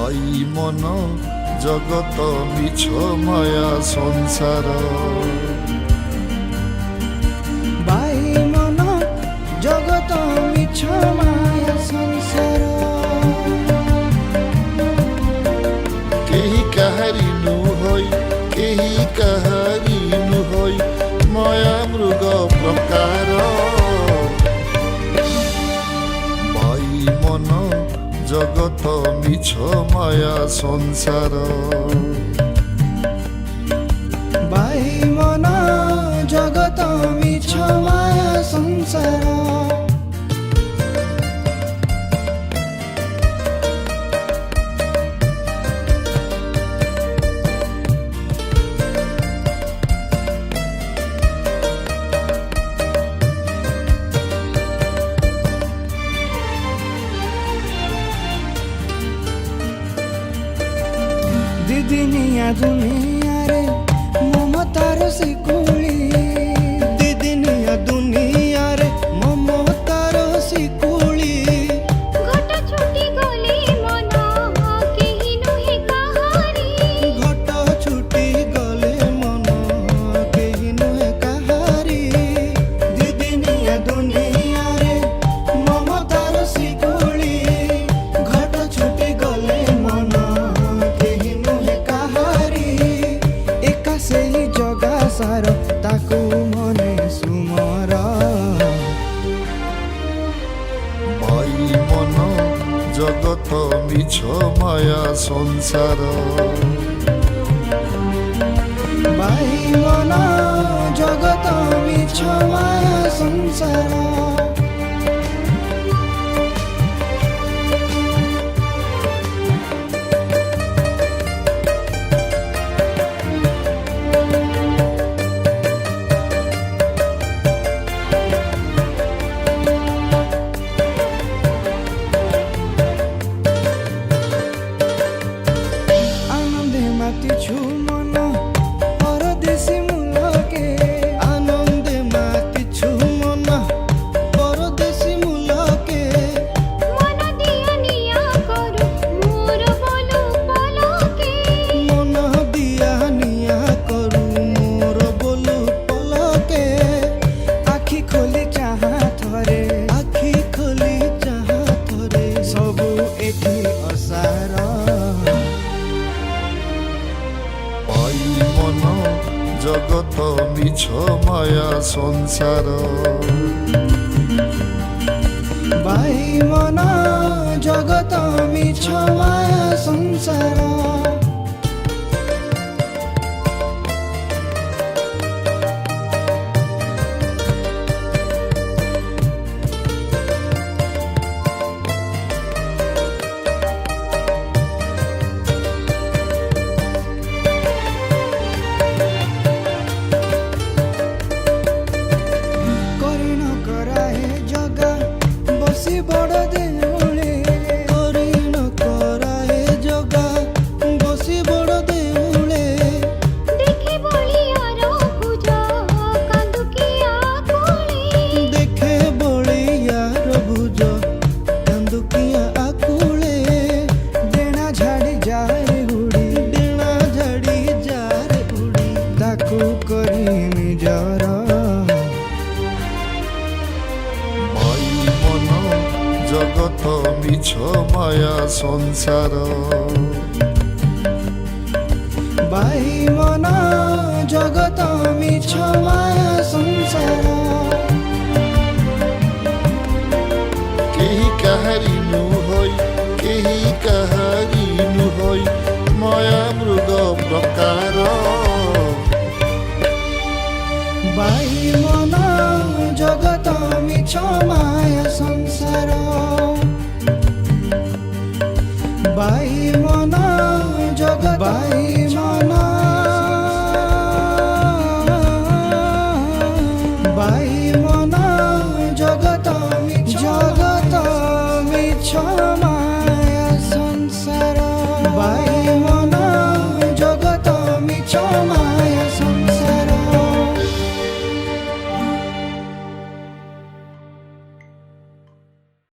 ভাই মন জগত মিছ মায়া সংসার ভাই মন জগত মিছ মায়া সংসার কেহি কাহারি নুহই কেহি কাহারি নুহই মায়া মৃগ প্রকার ভাই মন জগত মিছ মায়া সংসার ভাই মন জগত মিছ মায়া সংসার दिदिनिया दुनिया रे ममतार शिकुली दिदिनिया दुनिया रे ममतार शिकुली घट छुटी गले मन केही नुहे काहारी घट छुटी गले मन केही नुहे काहारी दिदिनिया दुनिया रे ममतार शिकुली घट छुटी गले मन केही नुहे काहारी एका सेही जगा सार ताकू मने सुमर ভাই মন জগত মিছ মায়া সংসার भाई मन जगत मिछ माया संसार आनंदे माती छु मन परदेशी मुलके आनंदे माती छु मन परदेशी मुलके मन दिया निया करू मोर बोलू पलके मन दिया निया करू मोर बोलू पलके आखि खोली चाहा थरे आखि खोली चाहा थरे सबु एठी असार ভাই মন জগত মিছ মায়া সংসার भाई मन जगत मिछ माया संसार करिन कराए जगा बसी बड़ देउले करिन कराए जगा बसी बड़ देउले देखे बलियार पूज कांदु किया कोले देखे बड़ियार भुज कंदुकिया आकुले डेणा झाड़ी जाए उड़ी डेणा झाड़ी जाए उड़ी ताकू करी निजर ভাই মন জগত মিছ মায়া সংসার भाई मन जगत मिछ माया संसार কেহি কাহারি নুহই কেহি কাহারি নুহই মায়া মৃগ প্রকার भाई मन जगत मिछ